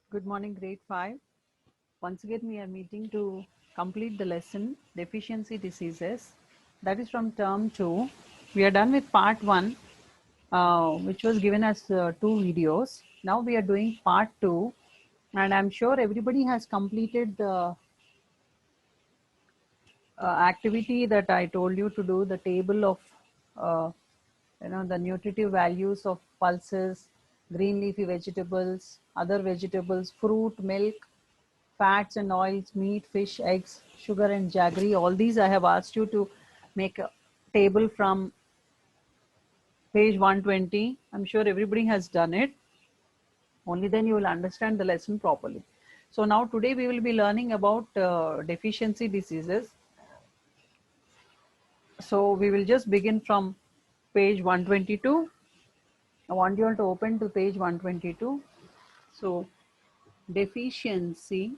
Good morning, grade 5. Once again, we are meeting to complete the lesson Deficiency Diseases. That is from term 2. We are done with part 1, which was given as 2 videos. Now we are doing part 2, and I'm sure everybody has completed the activity that I told you to do, the table of uh, the nutritive values of pulses, green leafy vegetables, other vegetables, fruit, milk, fats and oils, meat, fish, eggs, sugar and jaggery. All these I have asked you to make a table from page 120. I'm sure everybody has done it. Only then you will understand the lesson properly. So now today we will be learning about deficiency diseases. So we will just begin from page 122. I want you all to open to page 122. So deficiency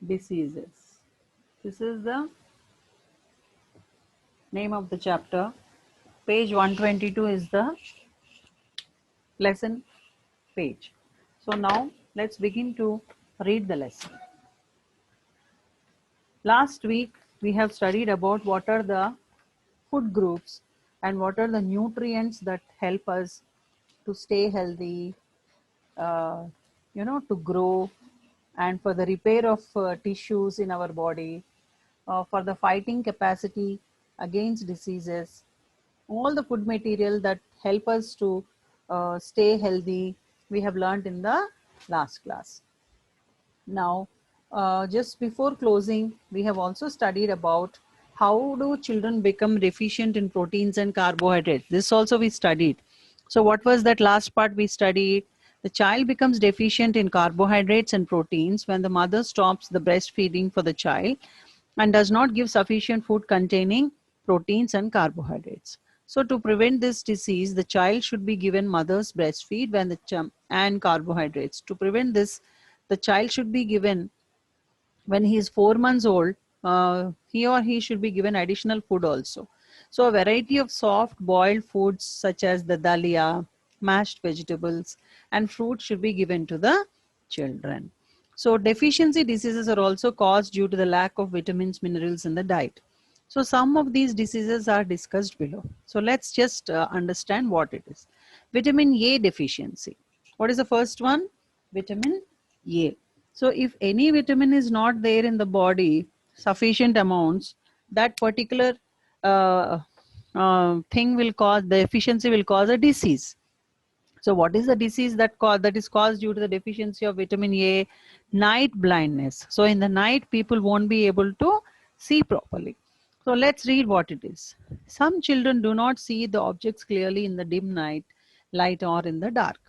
diseases. This is the name of the chapter. Page 122 is the lesson page. So now let's begin to read the lesson. Last week we have studied about what are the food groups and what are the nutrients that help us to stay healthy, uh, to grow, and for the repair of tissues in our body, for the fighting capacity against diseases, all the food material that help us to stay healthy, we have learned in the last class. Now, just before closing, we have also studied about how do children become deficient in proteins and carbohydrates. This also we studied. So what was that last part we studied? The child becomes deficient in carbohydrates and proteins when the mother stops the breastfeeding for the child and does not give sufficient food containing proteins and carbohydrates. So to prevent this disease, the child should be given mother's breastfeed when and carbohydrates. To prevent this, the child should be given when he is 4 months old. He or he should be given additional food also. So a variety of soft boiled foods such as the dalia, mashed vegetables, and fruit should be given to the children. So deficiency diseases are also caused due to the lack of vitamins, minerals in the diet. So some of these diseases are discussed below. So let's just understand what it is. Vitamin A deficiency. What is the first one? Vitamin A. So if any vitamin is not there in the body, sufficient amounts, that particular thing will cause, the deficiency will cause a disease. So what is the disease that is caused due to the deficiency of vitamin A? Night blindness. So in the night, people won't be able to see properly. So let's read what it is. Some children do not see the objects clearly in the dim night light or in the dark.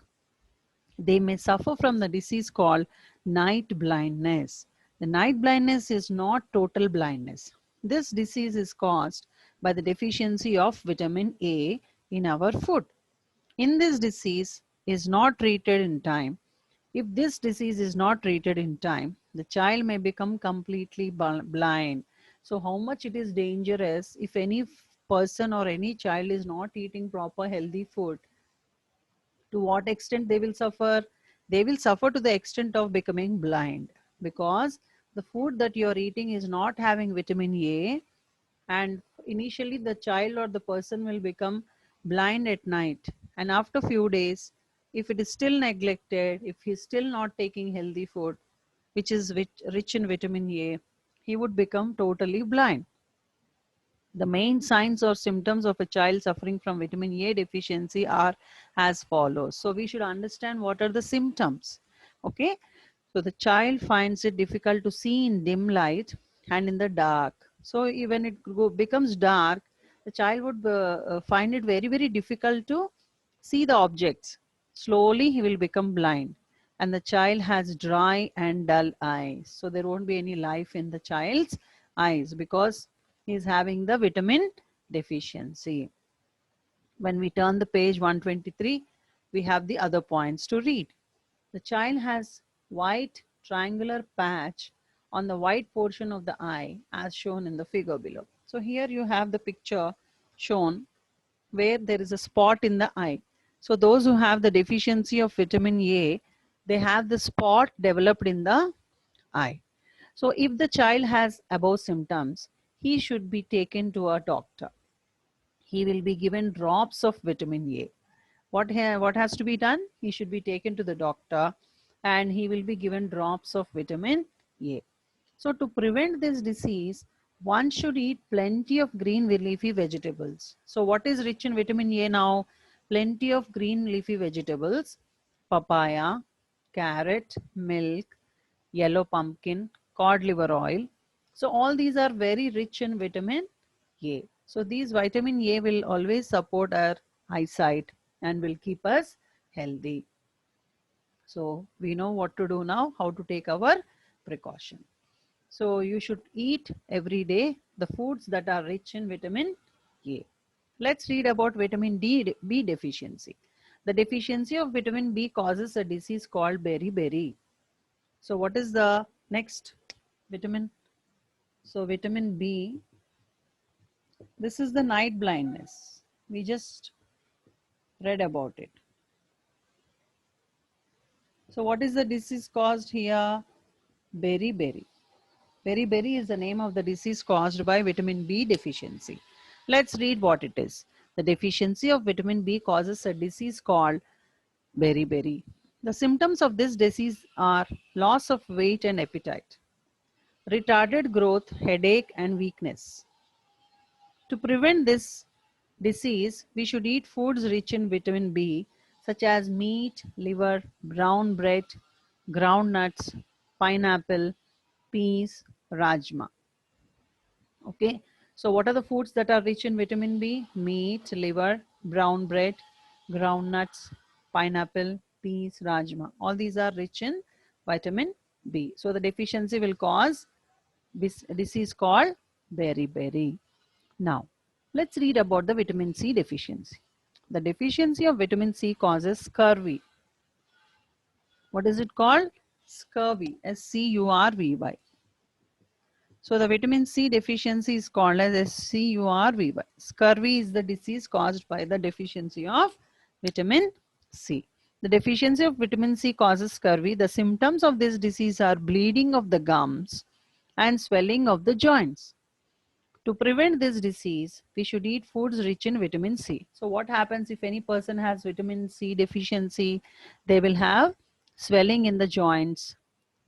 They may suffer from the disease called night blindness. The night blindness is not total blindness. This disease is caused by the deficiency of vitamin A in our food. In this disease is not treated in time. If this disease is not treated in time, the child may become completely blind. So how much it is dangerous if any person or any child is not eating proper healthy food, to what extent they will suffer? They will suffer to the extent of becoming blind, because the food that you are eating is not having vitamin A, and initially the child or the person will become blind at night, and after few days, if it is still neglected, if he is still not taking healthy food which is rich in vitamin A, he would become totally blind. The main signs or symptoms of a child suffering from vitamin A deficiency are as follows. So we should understand what are the symptoms. Okay. So the child finds it difficult to see in dim light and in the dark. So when it becomes dark, the child would find it very, very difficult to see the objects. Slowly he will become blind, and the child has dry and dull eyes. So there won't be any life in the child's eyes because he is having the vitamin deficiency. When we turn the page 123, we have the other points to read. The child has white triangular patch on the white portion of the eye as shown in the figure below. So here you have the picture shown where there is a spot in the eye. So those who have the deficiency of vitamin A, they have the spot developed in the eye. So if the child has above symptoms, he should be taken to a doctor. He will be given drops of vitamin A. What has to be done? He should be taken to the doctor and he will be given drops of vitamin A. So to prevent this disease, one should eat plenty of green leafy vegetables. So what is rich in vitamin A now? Plenty of green leafy vegetables, papaya, carrot, milk, yellow pumpkin, cod liver oil. So all these are very rich in vitamin A. So these vitamin A will always support our eyesight and will keep us healthy. So we know what to do now, how to take our precaution. So you should eat every day the foods that are rich in vitamin A. Let's read about vitamin B deficiency. The deficiency of vitamin B causes a disease called beriberi. So what is the next vitamin? So vitamin B, this is the night blindness. We just read about it. So what is the disease caused here? Beriberi. Beriberi is the name of the disease caused by vitamin B deficiency. Let's read what it is. The deficiency of vitamin B causes a disease called beriberi. The symptoms of this disease are loss of weight and appetite, retarded growth, headache, and weakness. To prevent this disease, we should eat foods rich in vitamin B, such as meat, liver, brown bread, ground nuts, pineapple, peas, rajma. Okay, so what are the foods that are rich in vitamin B? Meat, liver, brown bread, ground nuts, pineapple, peas, rajma. All these are rich in vitamin B. So the deficiency will cause this disease called beriberi. Now, let's read about the vitamin C deficiency. The deficiency of vitamin C causes scurvy. What is it called? Scurvy. SCURVY. So the vitamin C deficiency is called as SCURVY. Scurvy is the disease caused by the deficiency of vitamin C. The deficiency of vitamin C causes scurvy. The symptoms of this disease are bleeding of the gums and swelling of the joints. To prevent this disease, we should eat foods rich in vitamin C. So what happens if any person has vitamin C deficiency? They will have swelling in the joints,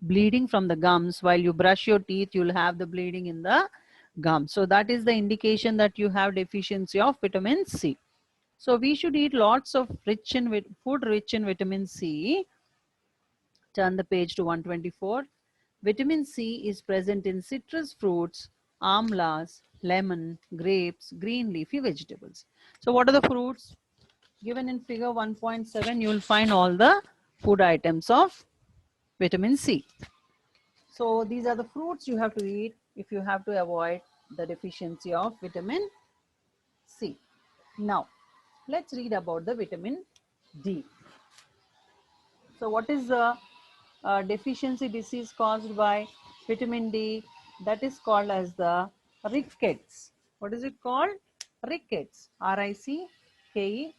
bleeding from the gums. While you brush your teeth, you'll have the bleeding in the gums. So that is the indication that you have deficiency of vitamin C. So we should eat lots of food rich in vitamin C. Turn the page to 124. Vitamin C is present in citrus fruits, amlas, lemon, grapes, green leafy vegetables. So what are the fruits? Given in figure 1.7, you will find all the food items of vitamin C. So these are the fruits you have to eat if you have to avoid the deficiency of vitamin C. Now, let's read about the vitamin D. So what is the deficiency disease caused by vitamin D? That is called as the rickets. What is it called? Rickets. RICKETS.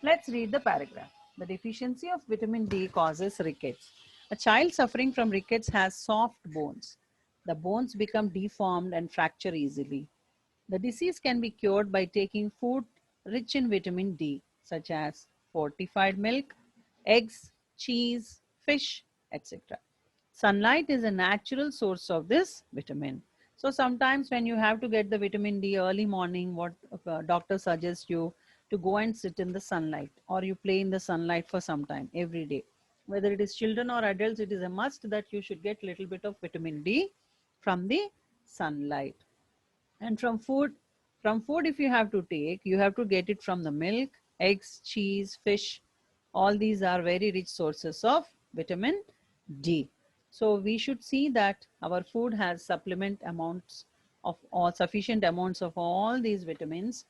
Let's read the paragraph. The deficiency of vitamin D causes rickets. A child suffering from rickets has soft bones. The bones become deformed and fracture easily. The disease can be cured by taking food rich in vitamin D, such as fortified milk, eggs, cheese, fish, etc. Sunlight is a natural source of this vitamin. So sometimes when you have to get the vitamin D early morning, what doctor suggests you to go and sit in the sunlight, or you play in the sunlight for some time every day. Whether it is children or adults, it is a must that you should get little bit of vitamin D from the sunlight. And from food, if you have to take, you have to get it from the milk, eggs, cheese, fish. All these are very rich sources of vitamin D. So we should see that our food has sufficient amounts of all these vitamins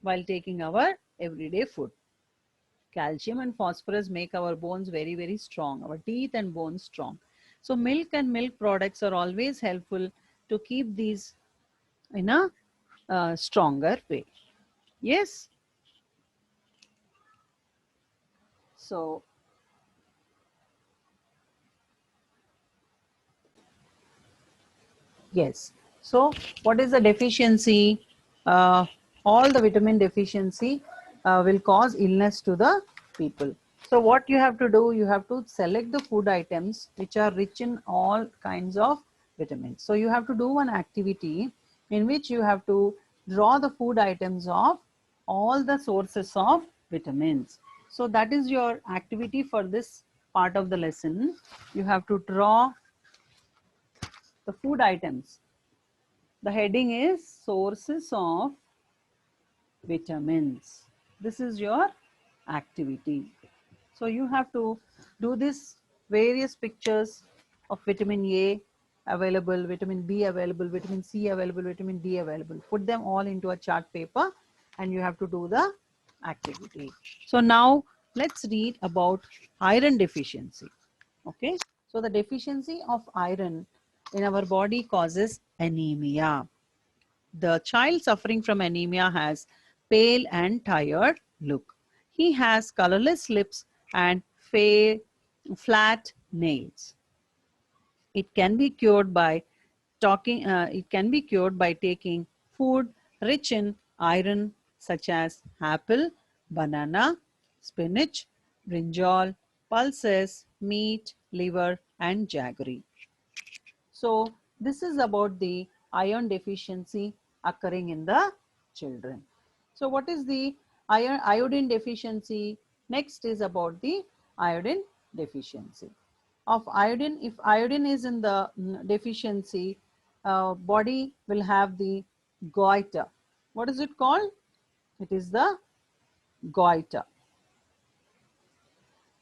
while taking our everyday food. Calcium and phosphorus make our bones very, very strong, our teeth and bones strong. So milk and milk products are always helpful to keep these in a stronger way. Yes. So yes. So what is the deficiency? All the vitamin deficiency will cause illness to the people. So what you have to do, you have to select the food items which are rich in all kinds of vitamins. So you have to do one activity in which you have to draw the food items of all the sources of vitamins. So that is your activity for this part of the lesson. You have to draw the food items. The heading is sources of vitamins. This is your activity. So you have to do this various pictures of vitamin A available, vitamin B available, vitamin C available, vitamin D available. Put them all into a chart paper and you have to do the activity. So now let's read about iron deficiency. Okay. So the deficiency of iron in our body causes anemia. The child suffering from anemia has pale and tired look. He has colorless lips and flat nails. It can be cured by taking food rich in iron such as apple, banana, spinach, brinjal, pulses, meat, liver, and jaggery. So this is about the iron deficiency occurring in the children. So what is the iodine deficiency? Next is about the iodine deficiency. Of iodine, if iodine is in the deficiency, body will have the goiter. What is it called? It is the goiter.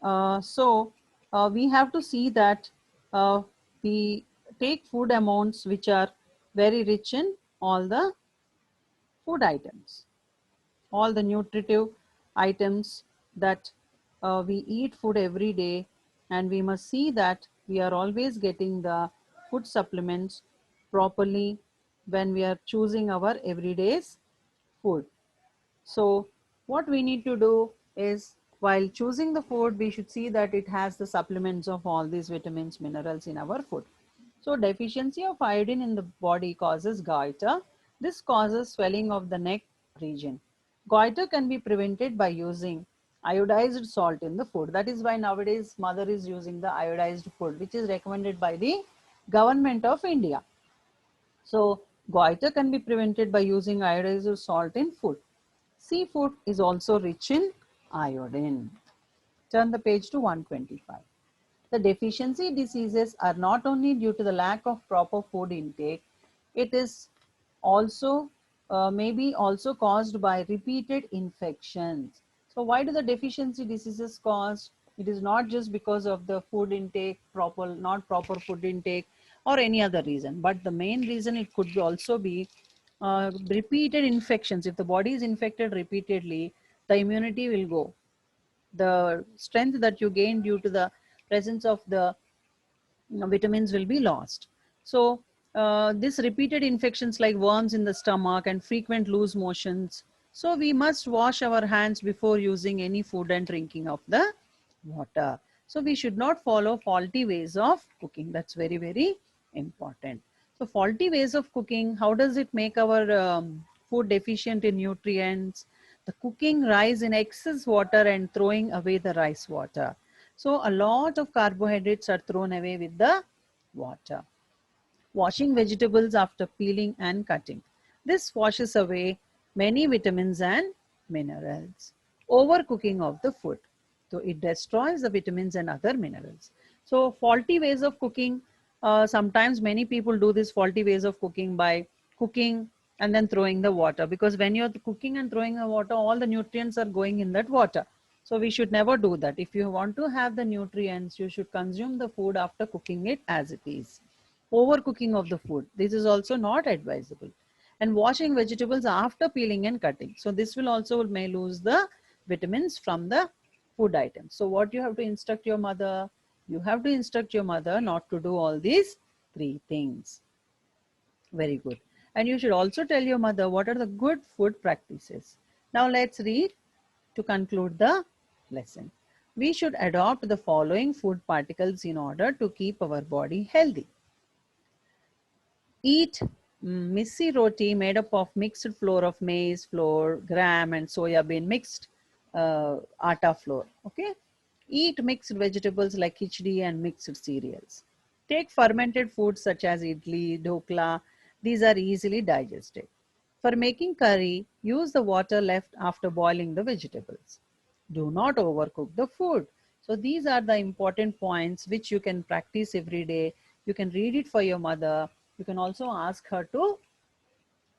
We have to see that we take food amounts which are very rich in all the food items, all the nutritive items that we eat food every day, and we must see that we are always getting the food supplements properly when we are choosing our everyday's food. So what we need to do is, while choosing the food, we should see that it has the supplements of all these vitamins, minerals in our food. So deficiency of iodine in the body causes goiter. This causes swelling of the neck region. Goiter can be prevented by using iodized salt in the food. That is why nowadays mother is using the iodized food, which is recommended by the government of India. So goiter can be prevented by using iodized salt in food. Seafood is also rich in iodine. Turn the page to 125. The deficiency diseases are not only due to the lack of proper food intake, it is also maybe also caused by repeated infections. So why do the deficiency diseases cause? It is not just because of the food intake, not proper food intake, or any other reason, but the main reason it could also be repeated infections. If the body is infected repeatedly, the immunity will go. The strength that you gain due to the presence of the vitamins will be lost. So this repeated infections like worms in the stomach and frequent loose motions. So we must wash our hands before using any food and drinking of the water. So we should not follow faulty ways of cooking. That's very, very important. So faulty ways of cooking, how does it make our food deficient in nutrients? The cooking rice in excess water and throwing away the rice water. So a lot of carbohydrates are thrown away with the water. Washing vegetables after peeling and cutting. This washes away many vitamins and minerals. Overcooking of the food. So it destroys the vitamins and other minerals. So faulty ways of cooking. Sometimes many people do this faulty ways of cooking by cooking and then throwing the water, because when you're cooking and throwing the water, all the nutrients are going in that water. So we should never do that. If you want to have the nutrients, you should consume the food after cooking it as it is. Overcooking of the food, this is also not advisable. And washing vegetables after peeling and cutting. So this will also may lose the vitamins from the food items. So what you have to instruct your mother? You have to instruct your mother not to do all these three things. Very good. And you should also tell your mother what are the good food practices. Now let's read to conclude the lesson. We should adopt the following food particles in order to keep our body healthy. Eat missi roti made up of mixed flour of maize flour, gram and soya bean mixed atta flour. Okay. Eat mixed vegetables like khichdi and mixed cereals. Take fermented foods such as idli, dhokla. These are easily digested. For making curry, use the water left after boiling the vegetables. Do not overcook the food. So these are the important points which you can practice every day. You can read it for your mother. You can also ask her to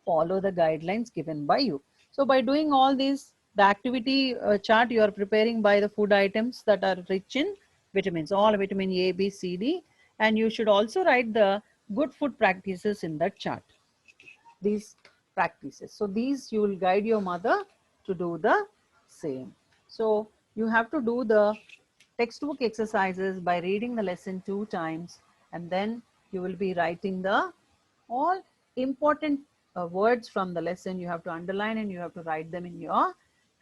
follow the guidelines given by you. So by doing all this, the activity chart you are preparing by the food items that are rich in vitamins, all vitamin A, B, C, D, and you should also write the good food practices in that chart. These practices. So these you will guide your mother to do the same. So you have to do the textbook exercises by reading the lesson 2 times, and then you will be writing the all important words from the lesson. You have to underline and you have to write them in your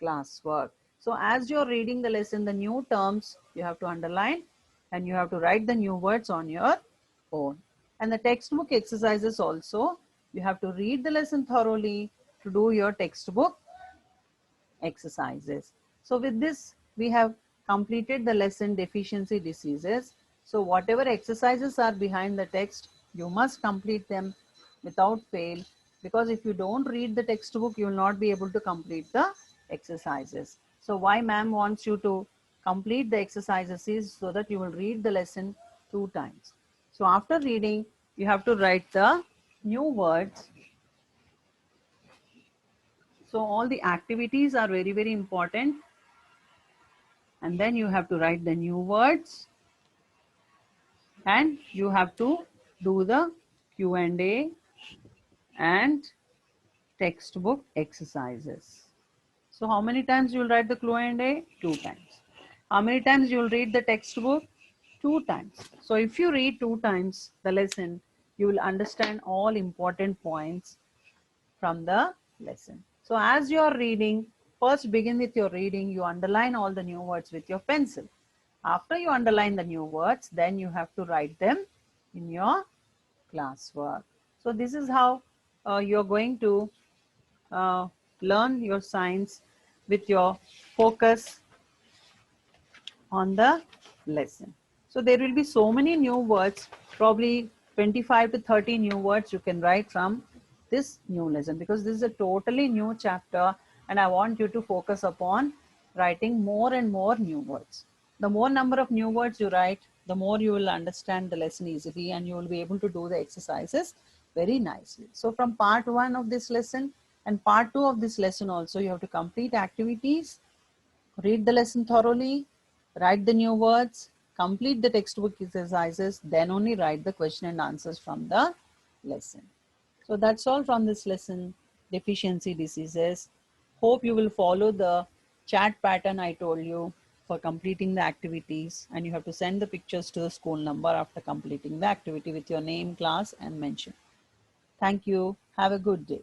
classwork. So as you're reading the lesson, the new terms you have to underline and you have to write the new words on your own. And the textbook exercises also, you have to read the lesson thoroughly to do your textbook exercises. So with this, we have completed the lesson deficiency diseases. So whatever exercises are behind the text, you must complete them without fail, because if you don't read the textbook, you will not be able to complete the exercises. So why ma'am wants you to complete the exercises is so that you will read the lesson 2 times. So after reading, you have to write the new words. So all the activities are very, very important. And then you have to write the new words and you have to do the Q&A and textbook exercises. So how many times you will write the Q&A? 2 times. How many times you will read the textbook? 2 times. So if you read 2 times the lesson, you will understand all important points from the lesson. So as you are reading, first begin with your reading, you underline all the new words with your pencil. After you underline the new words, then you have to write them in your classwork. So this is how you're going to uh, learn your science with your focus on the lesson. So there will be so many new words, probably 25 to 30 new words you can write from this new lesson, because this is a totally new chapter and I want you to focus upon writing more and more new words. The more number of new words you write, the more you will understand the lesson easily and you will be able to do the exercises very nicely. So from part 1 of this lesson and part 2 of this lesson also, you have to complete activities, read the lesson thoroughly, write the new words, complete the textbook exercises, then only write the question and answers from the lesson. So that's all from this lesson, deficiency diseases. Hope you will follow the chat pattern I told you for completing the activities, and you have to send the pictures to the school number after completing the activity with your name, class and mention. Thank you. Have a good day.